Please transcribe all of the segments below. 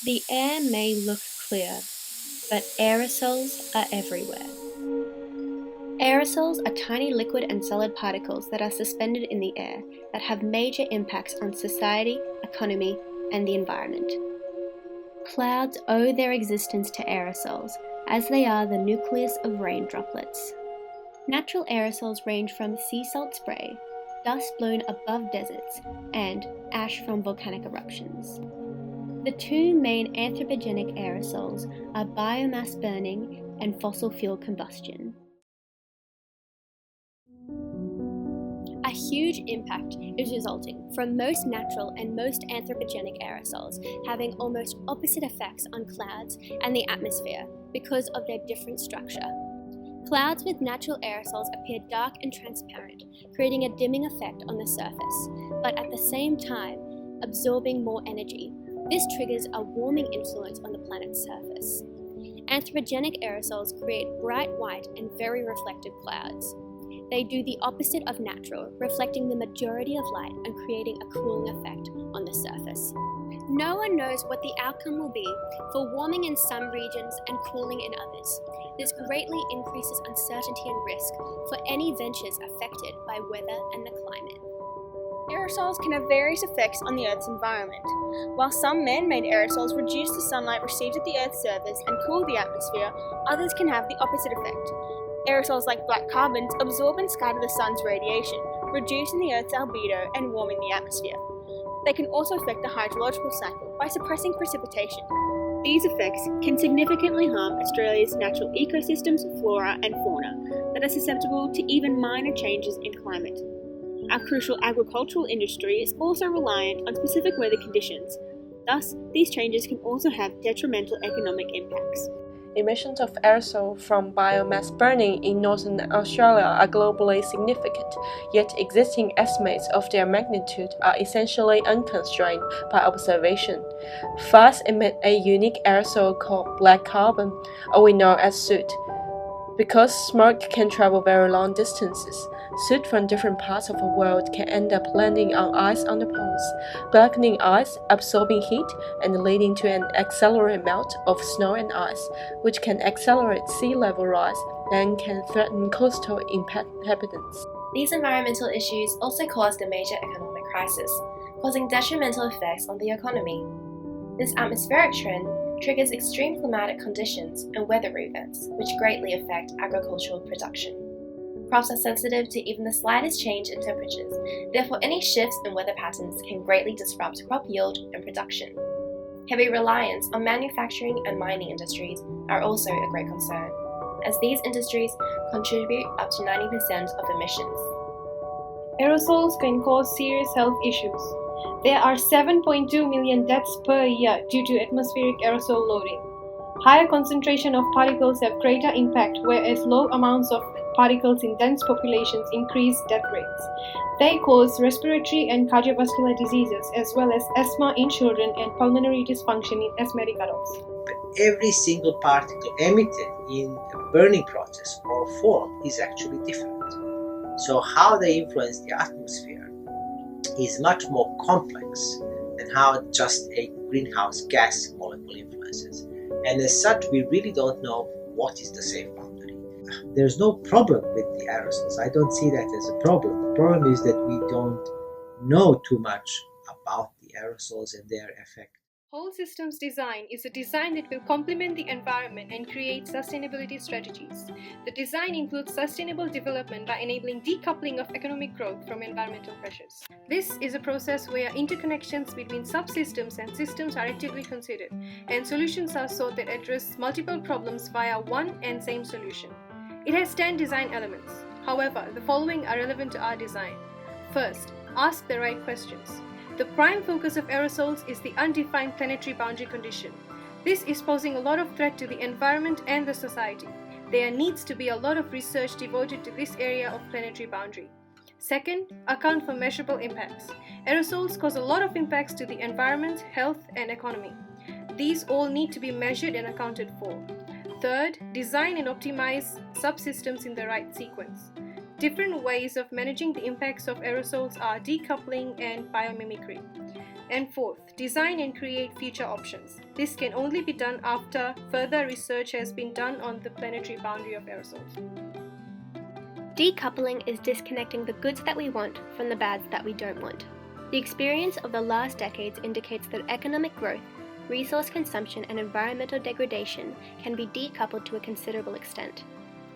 The air may look clear, but aerosols are everywhere. Aerosols are tiny liquid and solid particles that are suspended in the air that have major impacts on society, economy, and the environment. Clouds owe their existence to aerosols, as they are the nucleus of rain droplets. Natural aerosols range from sea salt spray, dust blown above deserts, and ash from volcanic eruptions. The two main anthropogenic aerosols are biomass burning and fossil fuel combustion. A huge impact is resulting from most natural and most anthropogenic aerosols having almost opposite effects on clouds and the atmosphere because of their different structure. Clouds with natural aerosols appear dark and transparent, creating a dimming effect on the surface, but at the same time, absorbing more energy. This triggers a warming influence on the planet's surface. Anthropogenic aerosols create bright white and very reflective clouds. They do the opposite of natural, reflecting the majority of light and creating a cooling effect on the surface. No one knows what the outcome will be for warming in some regions and cooling in others. This greatly increases uncertainty and risk for any ventures affected by weather and the climate. Aerosols can have various effects on the Earth's environment. While some man-made aerosols reduce the sunlight received at the Earth's surface and cool the atmosphere, others can have the opposite effect. Aerosols like black carbons absorb and scatter the sun's radiation, reducing the Earth's albedo and warming the atmosphere. They can also affect the hydrological cycle by suppressing precipitation. These effects can significantly harm Australia's natural ecosystems, flora and fauna that are susceptible to even minor changes in climate. Our crucial agricultural industry is also reliant on specific weather conditions. Thus, these changes can also have detrimental economic impacts. Emissions of aerosol from biomass burning in northern Australia are globally significant, yet existing estimates of their magnitude are essentially unconstrained by observation. Fires emit a unique aerosol called black carbon, or we know as soot. Because smoke can travel very long distances, soot from different parts of the world can end up landing on ice on the poles, blackening ice, absorbing heat, and leading to an accelerated melt of snow and ice, which can accelerate sea level rise and can threaten coastal inhabitants. These environmental issues also caused a major economic crisis, causing detrimental effects on the economy. This atmospheric trend triggers extreme climatic conditions and weather events, which greatly affect agricultural production. Crops are sensitive to even the slightest change in temperatures, therefore any shifts in weather patterns can greatly disrupt crop yield and production. Heavy reliance on manufacturing and mining industries are also a great concern, as these industries contribute up to 90% of emissions. Aerosols can cause serious health issues. There are 7.2 million deaths per year due to atmospheric aerosol loading. Higher concentration of particles have greater impact, whereas low amounts of particles in dense populations increase death rates. They cause respiratory and cardiovascular diseases, as well as asthma in children and pulmonary dysfunction in asthmatic adults. Every single particle emitted in a burning process or form is actually different. So how they influence the atmosphere is much more complex than how just a greenhouse gas molecule influences. And as such, we really don't know what is the safe boundary. There's no problem with the aerosols. I don't see that as a problem. The problem is that we don't know too much about the aerosols and their effect. Whole systems design is a design that will complement the environment and create sustainability strategies. The design includes sustainable development by enabling decoupling of economic growth from environmental pressures. This is a process where interconnections between subsystems and systems are actively considered, and solutions are sought that address multiple problems via one and same solution. It has 10 design elements. However, the following are relevant to our design. First, ask the right questions. The prime focus of aerosols is the undefined planetary boundary condition. This is posing a lot of threat to the environment and the society. There needs to be a lot of research devoted to this area of planetary boundary. Second, account for measurable impacts. Aerosols cause a lot of impacts to the environment, health, and economy. These all need to be measured and accounted for. Third, design and optimize subsystems in the right sequence. Different ways of managing the impacts of aerosols are decoupling and biomimicry. And fourth, design and create future options. This can only be done after further research has been done on the planetary boundary of aerosols. Decoupling is disconnecting the goods that we want from the bads that we don't want. The experience of the last decades indicates that economic growth, resource consumption, and environmental degradation can be decoupled to a considerable extent.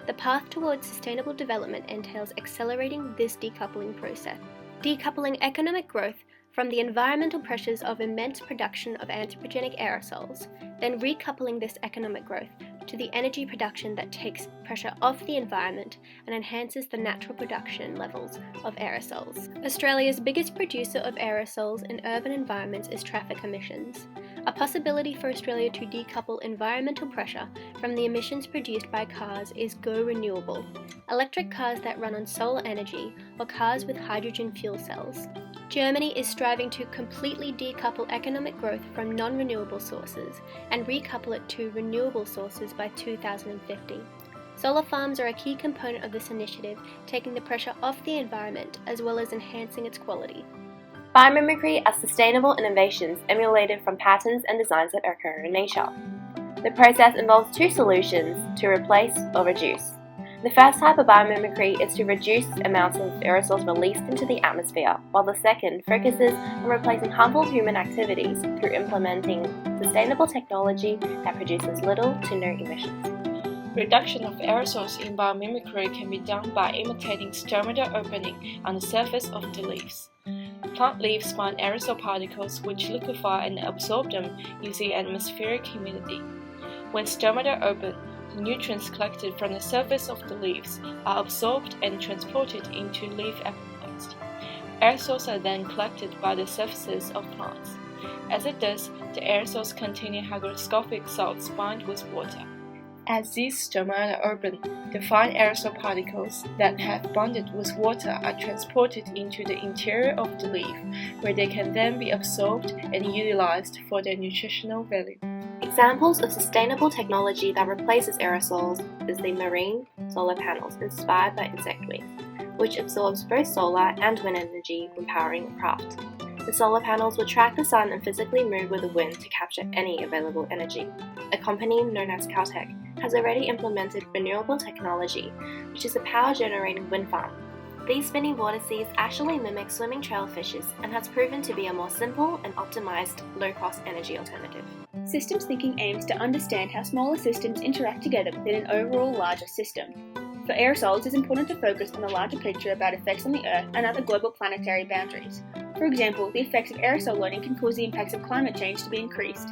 The path towards sustainable development entails accelerating this decoupling process. Decoupling economic growth from the environmental pressures of immense production of anthropogenic aerosols, then recoupling this economic growth to the energy production that takes pressure off the environment and enhances the natural production levels of aerosols. Australia's biggest producer of aerosols in urban environments is traffic emissions. A possibility for Australia to decouple environmental pressure from the emissions produced by cars is go renewable, electric cars that run on solar energy or cars with hydrogen fuel cells. Germany is striving to completely decouple economic growth from non-renewable sources and recouple it to renewable sources by 2050. Solar farms are a key component of this initiative, taking the pressure off the environment as well as enhancing its quality. Biomimicry are sustainable innovations emulated from patterns and designs that occur in nature. The process involves two solutions: to replace or reduce. The first type of biomimicry is to reduce amounts of aerosols released into the atmosphere, while the second focuses on replacing harmful human activities through implementing sustainable technology that produces little to no emissions. Reduction of aerosols in biomimicry can be done by imitating stomata opening on the surface of the leaves. Plant leaves find aerosol particles which liquefy and absorb them using atmospheric humidity. When stomata open, the nutrients collected from the surface of the leaves are absorbed and transported into leaf epithelium. Aerosols are then collected by the surfaces of plants. As it does, the aerosols containing hygroscopic salts bind with water. As these stomata open, the fine aerosol particles that have bonded with water are transported into the interior of the leaf, where they can then be absorbed and utilized for their nutritional value. Examples of sustainable technology that replaces aerosols is the marine solar panels inspired by insect wings, which absorbs both solar and wind energy when powering a craft. The solar panels will track the sun and physically move with the wind to capture any available energy. A company known as Caltech has already implemented renewable technology, which is a power-generating wind farm. These spinning vortices actually mimic swimming trail fishes and has proven to be a more simple and optimized low-cost energy alternative. Systems thinking aims to understand how smaller systems interact together within an overall larger system. For aerosols, it's important to focus on the larger picture about effects on the Earth and other global planetary boundaries. For example, the effects of aerosol loading can cause the impacts of climate change to be increased.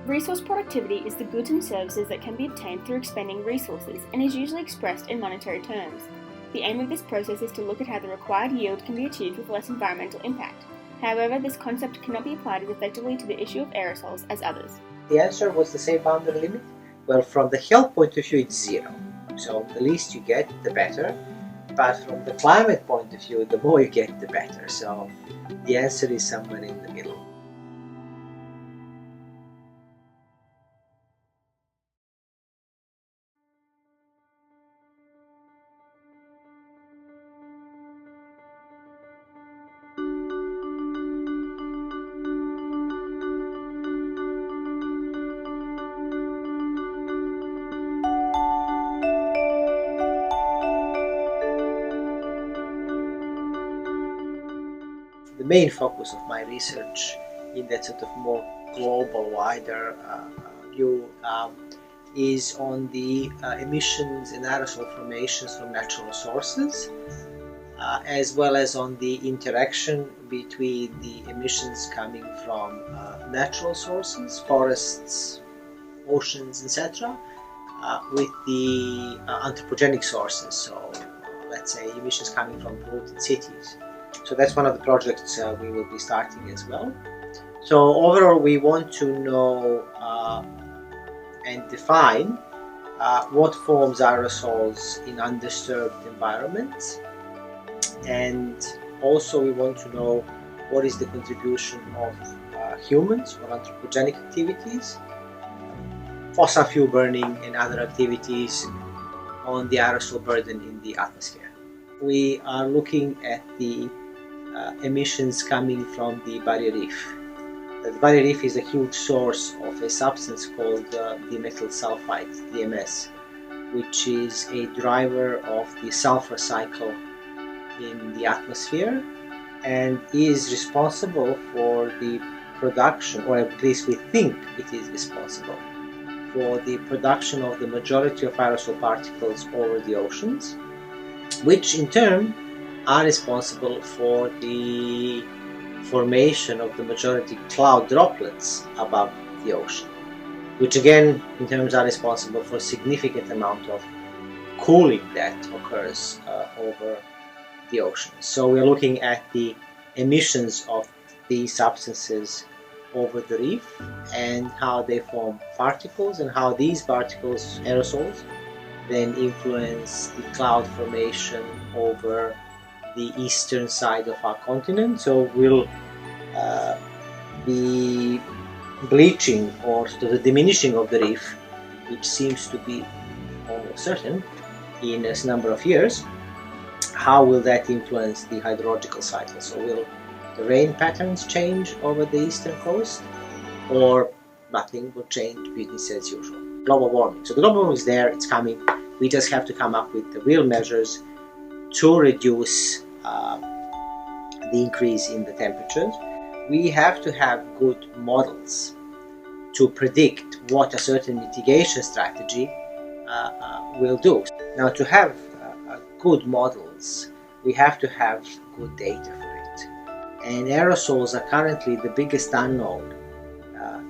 Resource productivity is the goods and services that can be obtained through expending resources and is usually expressed in monetary terms. The aim of this process is to look at how the required yield can be achieved with less environmental impact. However, this concept cannot be applied as effectively to the issue of aerosols as others. The answer was the same boundary limit? Well, from the health point of view, it's zero. So the least you get, the better. But from the climate point of view, the more you get, the better. So the answer is somewhere in the middle. The main focus of my research in that sort of more global, wider view is on the emissions and aerosol formations from natural sources, as well as on the interaction between the emissions coming from natural sources, forests, oceans, etc., with the anthropogenic sources, so let's say emissions coming from polluted cities. So that's one of the projects we will be starting as well. So overall, we want to know and define what forms aerosols in undisturbed environments, and also we want to know what is the contribution of humans or anthropogenic activities, fossil fuel burning and other activities on the aerosol burden in the atmosphere. we are looking at the emissions coming from the barrier reef. The barrier reef is a huge source of a substance called dimethyl sulfide, DMS, which is a driver of the sulfur cycle in the atmosphere and is responsible for the production, or at least we think it is responsible, for the production of the majority of aerosol particles over the oceans, which in turn are responsible for the formation of the majority cloud droplets above the ocean, which again in terms are responsible for a significant amount of cooling that occurs over the ocean. So we're looking at the emissions of these substances over the reef and how they form particles and how these particles, aerosols, then influence the cloud formation over the eastern side of our continent. So we'll be bleaching or the diminishing of the reef, which seems to be almost certain in a number of years. How will that influence the hydrological cycle? So will the rain patterns change over the eastern coast, or nothing will change, business as usual? Global warming. So the global warming is there, it's coming. We just have to come up with the real measures to reduce the increase in the temperatures. We have to have good models to predict what a certain mitigation strategy will do. Now, to have good models, we have to have good data for it. And aerosols are currently the biggest unknown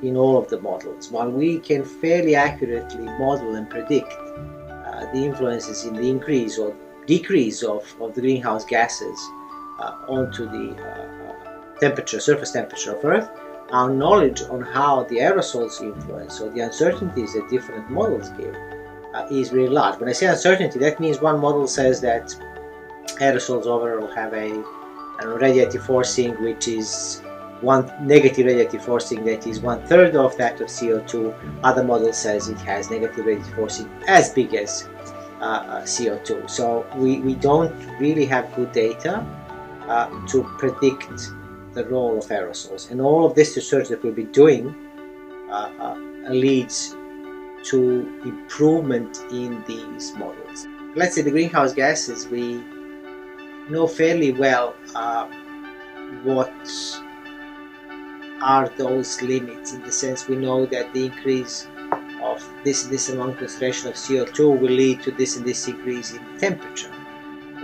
in all of the models. While we can fairly accurately model and predict the influences in the increase or decrease of the greenhouse gases onto the surface temperature of Earth, our knowledge on how the aerosols influence or the uncertainties that different models give is really large. When I say uncertainty, that means one model says that aerosols overall have a radiative forcing which is one negative radiative forcing that is 1/3 of that of CO2. Other model says it has negative radiative forcing as big as CO2. So we don't really have good data to predict the role of aerosols, and all of this research that we'll be doing leads to improvement in these models. Let's say the greenhouse gases, we know fairly well what are those limits, in the sense we know that the increase of this amount concentration of CO2 will lead to this and this increase in temperature,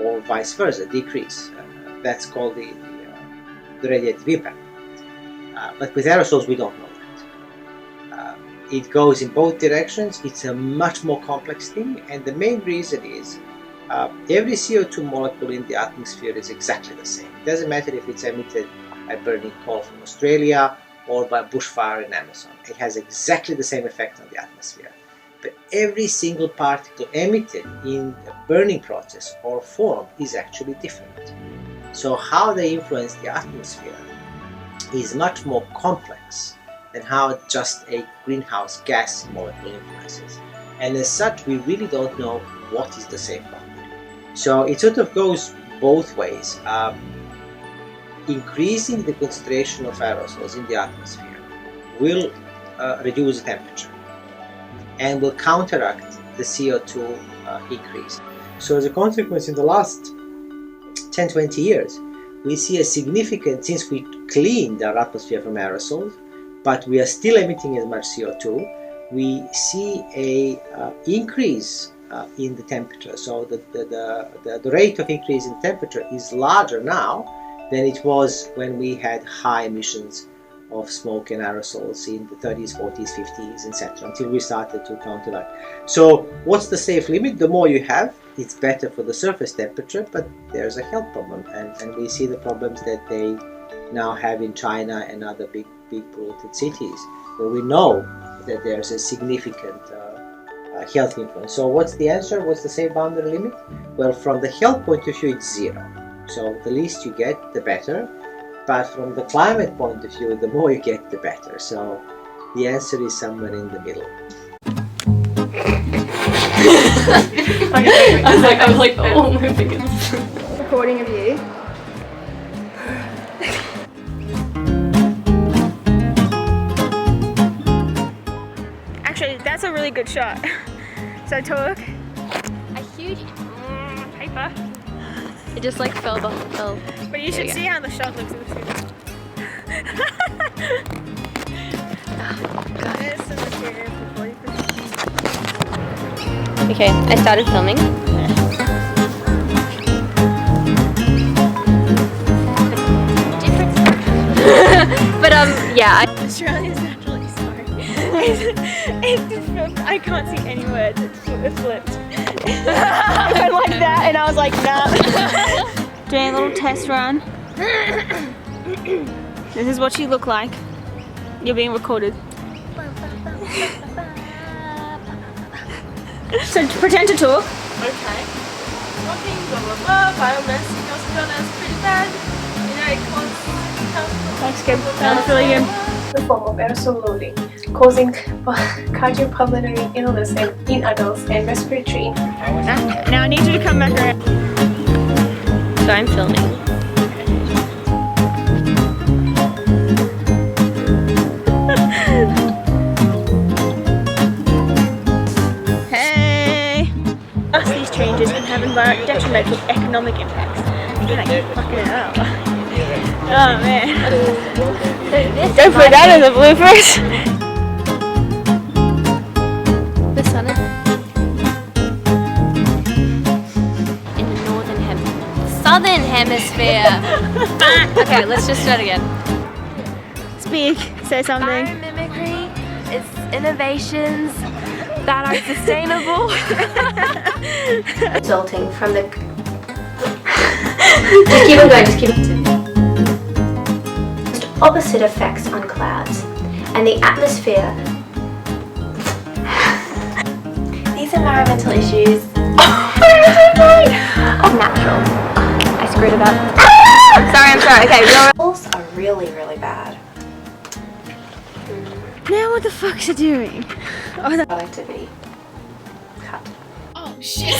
or vice versa, decrease. That's called the radiative impact. But with aerosols we don't know that. It goes in both directions. It's a much more complex thing, and the main reason is every CO2 molecule in the atmosphere is exactly the same. It doesn't matter if it's emitted by burning coal from Australia or by bushfire in Amazon. It has exactly the same effect on the atmosphere. But every single particle emitted in the burning process or formed is actually different. So how they influence the atmosphere is much more complex than how just a greenhouse gas molecule influences. And as such, we really don't know what is the safe boundary. So it sort of goes both ways. Increasing the concentration of aerosols in the atmosphere will reduce the temperature and will counteract the CO2 increase. So as a consequence, in the last 10-20 years, we see a significant, since we cleaned our atmosphere from aerosols, but we are still emitting as much CO2, we see a increase in the temperature. So the rate of increase in temperature is larger now than it was when we had high emissions of smoke and aerosols in the 30s, 40s, 50s, etc., until we started to counteract. So what's the safe limit? The more you have, it's better for the surface temperature, but there's a health problem, and we see the problems that they now have in China and other big polluted cities, where we know that there's a significant health influence. So what's the answer? What's the safe boundary limit? Well, from the health point of view, it's 0. So the least you get, the better. But from the climate point of view, the more you get, the better. So the answer is somewhere in the middle. I was like, oh my goodness. recording of you. Actually, that's a really good shot. So talk. A huge paper. It just like fell. But you should see how the shot looks in this video. There's some material before you put it. Okay, I started filming. But yeah. Australia's naturally sorry. I can't see any words. It flipped. It went like that, and I was like, nah. Doing a little test run. This is what you look like. You're being recorded. So pretend to talk. Okay. Talking, blah blah blah, biomass in North Carolina is pretty bad. It causes That's good. That's really good. The form of aerosol loading, causing cardiopulmonary illness in adults and respiratory. Now I need you to come back around. So I'm filming. Hey! These changes can have detrimental economic impacts. Like, fucking hell. Oh man. Don't put that in the bloopers. The sun is in the southern hemisphere. Okay, let's just start again. Speak. Say something. Biomimicry is innovations that are sustainable. Resulting from the. Just keep it going. Just keep it. Opposite effects on clouds and the atmosphere. These environmental issues Of natural. I screwed it up. I'm sorry. Okay, levels are really, really bad. Now what the fuck's it doing? Oh, Productivity. Cut. oh shit.